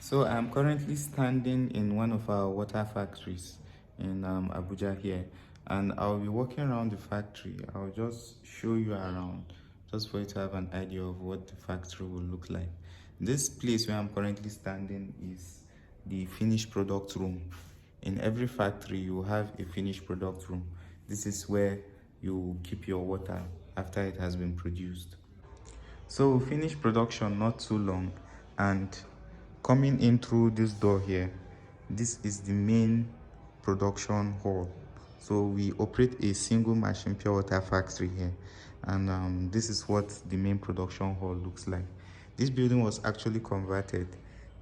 So I'm currently standing in one of our water factories in Abuja here, and I'll be walking around the factory. I'll just show you around just for you to have an idea of what the factory will look like. This place where I'm currently standing is the finished product room. In every factory, you have a finished product room. This is where you keep your water after it has been produced. So we finished production not too long, and coming in through this door here, this is the main production hall. So we operate a single machine pure water factory here, and this is what the main production hall looks like. This building was actually converted.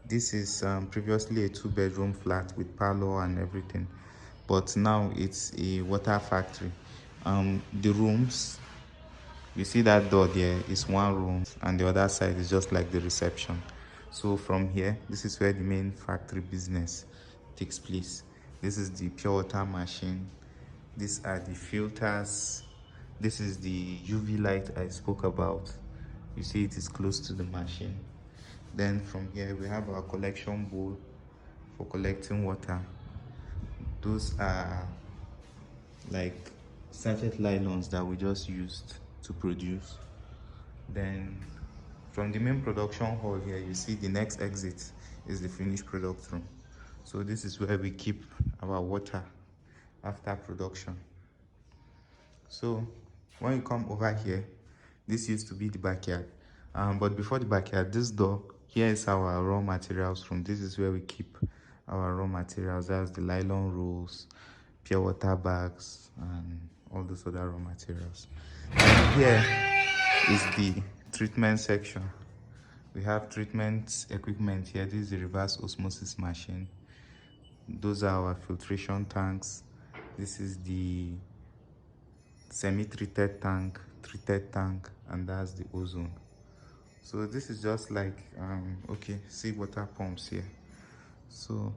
This is previously a two-bedroom flat with parlor and everything, but now it's a water factory. The rooms, you see that door there is one room, and the other side is just like the reception. So from here, this is where the main factory business takes place. This is the pure water machine. These are the filters. This is the UV light I spoke about. You see it is close to the machine. Then from here we have our collection bowl for collecting water. Those are like sachet nylons that we just used to produce. Then from the main production hall here, you see the next exit is the finished product room. So this is where we keep our water after production. So when you come over here, this used to be the backyard, but before the backyard, this door here is our raw materials room. This is where we keep our raw materials. That's the nylon rolls, pure water bags, and all those other raw materials. And here is the treatment section. We have treatment equipment here. This is the reverse osmosis machine. Those are our filtration tanks. This is the semi-treated tank, treated tank, and that's the ozone. So this is just like okay, see water pumps here. So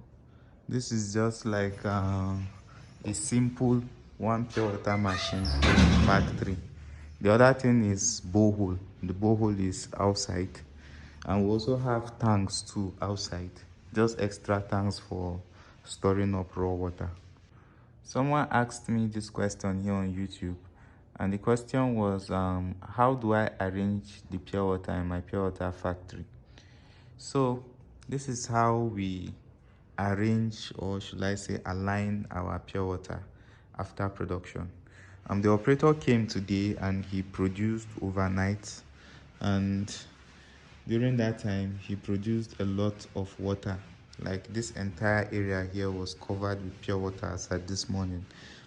this is just like a simple one pure water machine factory. The other thing is borehole. The borehole is outside, and we also have tanks too outside, just extra tanks for storing up raw water. Someone asked me this question here on YouTube, and the question was how do I arrange the pure water in my pure water factory? So this is how we arrange, or should I say align, our pure water after production. The operator came today and he produced overnight, and during that time he produced a lot of water. Like this entire area here was covered with pure water as at this morning,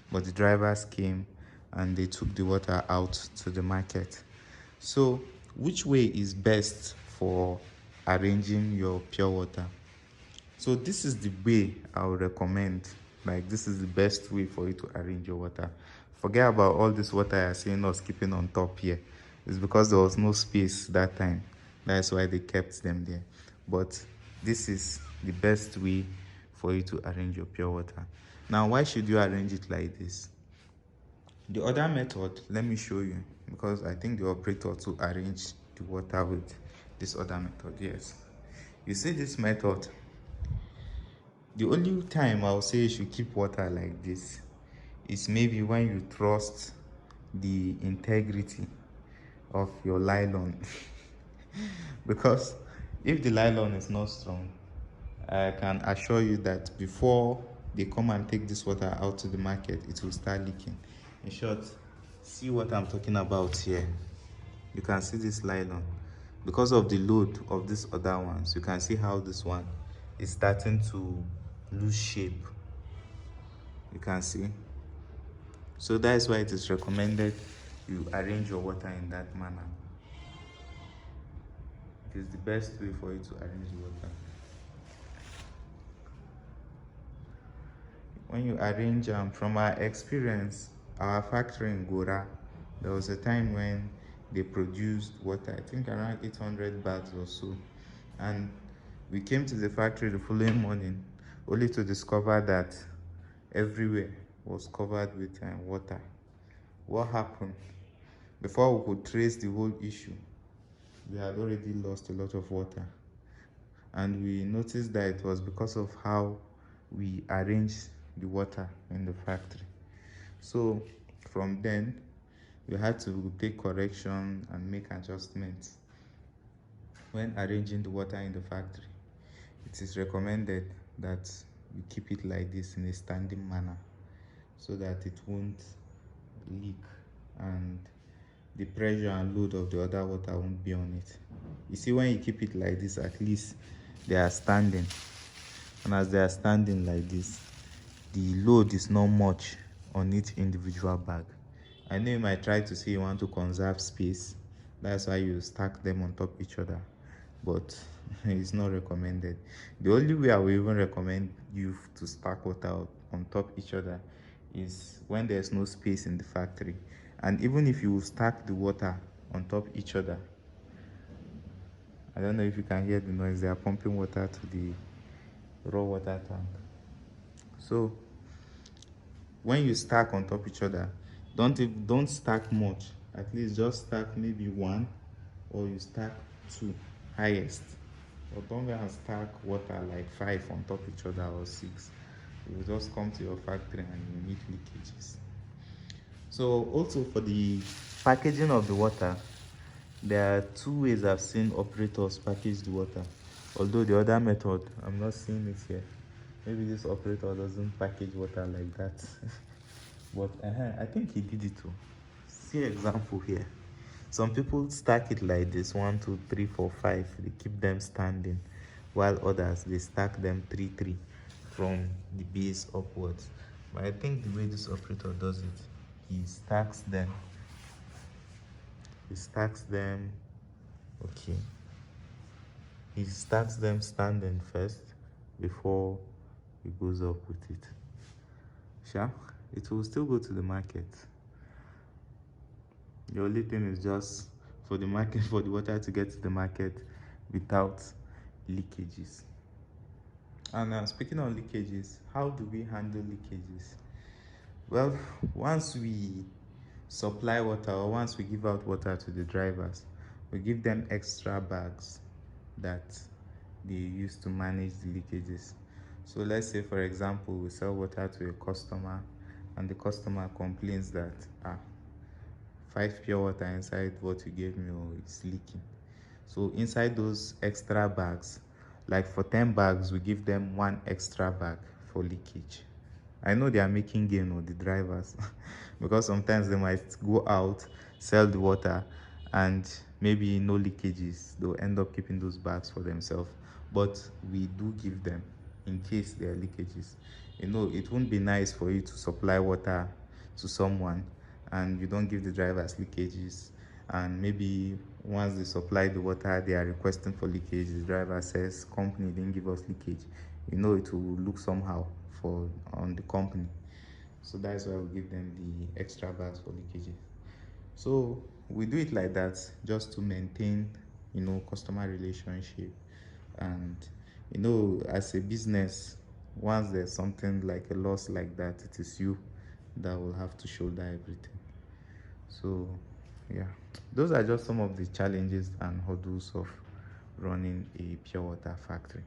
but the drivers came and they took the water out to the market. So which way is best for arranging your pure water? So this is the way I would recommend. Like this is the best way for you to arrange your water. Forget about all this water you're seeing us keeping on top here. It's because there was no space that time. That's why they kept them there. But this is the best way for you to arrange your pure water. Now, why should you arrange it like this? The other method, let me show you, because I think the operator to arrange the water with this other method. Yes, you see this method. The only time I'll say you should keep water like this is maybe when you trust the integrity of your nylon. Because if the nylon is not strong, I can assure you that before they come and take this water out to the market, it will start leaking. In short, see what I'm talking about here. You can see this nylon. Because of the load of these other ones, you can see how this one is starting to lose shape. You can see. So that is why it is recommended you arrange your water in that manner. It is the best way for you to arrange the water. When you arrange, from our experience, our factory in Gora, there was a time when they produced water, I think around 800 bags or so, and we came to the factory the following morning only to discover that everywhere was covered with water. What happened? Before we could trace the whole issue, we had already lost a lot of water. and we noticed that it was because of how we arranged the water in the factory. So from then we had to take correction and make adjustments when arranging the water in the factory. It is recommended that we keep it like this in a standing manner so that it won't leak and the pressure and load of the other water won't be on it. You see, when you keep it like this, at least they are standing, and as they are standing like this, the load is not much on each individual bag. I know you might try to say you want to conserve space, that's why you stack them on top each other, but it's not recommended. The only way I will even recommend you to stack water on top each other is when there's no space in the factory. And even if you stack the water on top each other, I don't know if you can hear the noise, they are pumping water to the raw water tank. So when you stack on top each other, don't stack much. At least just stack maybe one, or you stack two highest. But don't go and stack water like 5 on top each other or 6. You will just come to your factory and you meet leakages. So also for the packaging of the water, there are 2 ways I've seen operators package the water. Although the other method, I'm not seeing it here. Maybe this operator doesn't package water like that. But I think he did it too. See example here. Some people stack it like this: 1, 2, 3, 4, 5. They keep them standing, while others they stack them 3, 3 from the base upwards. But I think the way this operator does it, he stacks them. He stacks them. Okay. He stacks them standing first before he goes up with it. Sure, it will still go to the market. The only thing is just for the market, for the water to get to the market without leakages. And speaking of leakages, how do we handle leakages? Well, once we supply water, or once we give out water to the drivers, we give them extra bags that they use to manage the leakages. So let's say, for example, we sell water to a customer and the customer complains that 5 pure water inside what you gave me is leaking. So inside those extra bags, like for 10 bags, we give them 1 extra bag for leakage. I know they are making gain with the drivers because sometimes they might go out, sell the water, and maybe no leakages. They'll end up keeping those bags for themselves. But we do give them in case there are leakages. You know, it won't be nice for you to supply water to someone and you don't give the drivers leakages, and maybe once they supply the water they are requesting for leakage, the driver says company didn't give us leakage. You know, it will look somehow for on the company. So that's why we give them the extra bags for leakages. So we do it like that just to maintain, customer relationship. And as a business, once there's something like a loss like that, it is you that will have to shoulder everything. So yeah, those are just some of the challenges and hurdles of running a pure water factory.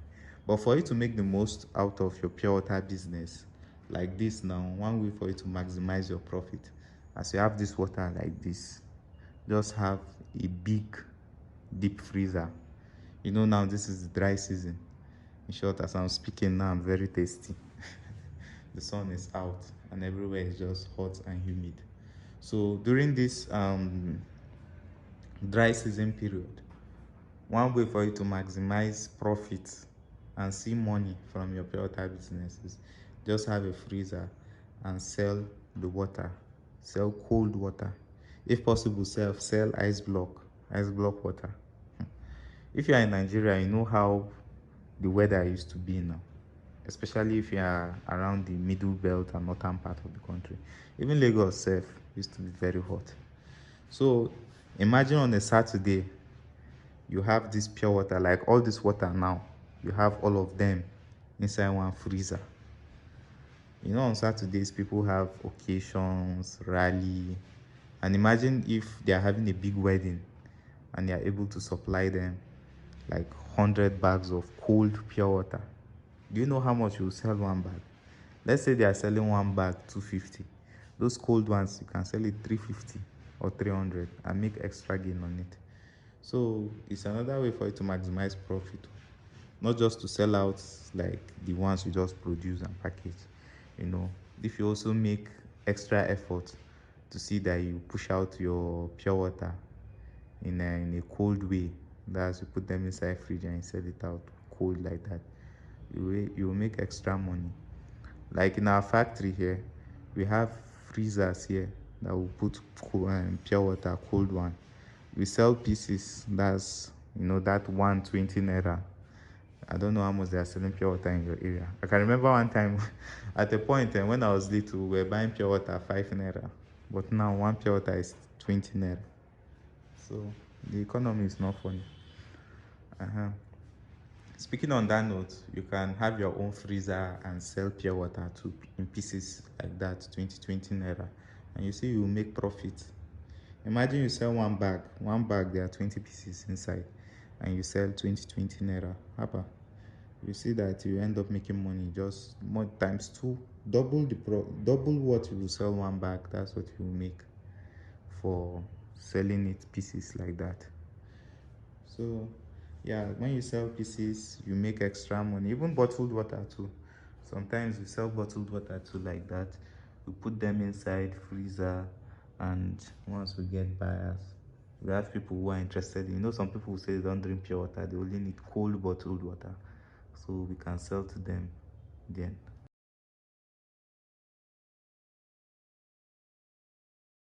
But for you to make the most out of your pure water business like this, now one way for you to maximize your profit, as you have this water like this, just have a big deep freezer. Now this is the dry season. In short, as I'm speaking now, I'm very tasty. The sun is out and everywhere is just hot and humid. So during this dry season period, one way for you to maximize profits and see money from your pure water business is just have a freezer and sell the water. Sell cold water. If possible, sell ice block water. If you are in Nigeria, you know how the weather used to be now, especially if you are around the middle belt and northern part of the country. Even Lagos itself used to be very hot. So imagine on a Saturday, you have this pure water, like all this water now, you have all of them inside one freezer. On Saturdays, people have occasions, rally, and imagine if they are having a big wedding and they are able to supply them like 100 bags of cold pure water. Do you know how much you will sell one bag? Let's say they are selling one bag 250. Those cold ones you can sell it 350 or 300 and make extra gain on it. So it's another way for you to maximize profit, not just to sell out like the ones you just produce and package. If you also make extra effort to see that you push out your pure water in a cold way, that's you put them inside fridge and you sell it out cold like that, you will make extra money. Like in our factory here, we have freezers here that will put pure water, cold one. We sell pieces, that's that 120 naira. I don't know how much they are selling pure water in your area. I can remember one time at a point when I was little, we were buying pure water 5 naira. But now one pure water is 20 naira. So the economy is not funny. Uh-huh. Speaking on that note, you can have your own freezer and sell pure water too in pieces like that, 20 naira. And you see you will make profit. Imagine you sell one bag there are 20 pieces inside, and you sell 20 naira. Hapa, you see that you end up making money just more times two, double what you will sell one bag. That's what you will make for selling it pieces like that. So yeah, when you sell pieces you make extra money. Even bottled water too, sometimes we sell bottled water too like that. We put them inside freezer, and once we get buyers, we have people who are interested. Some people who say they don't drink pure water, they only need cold bottled water, so we can sell to them then.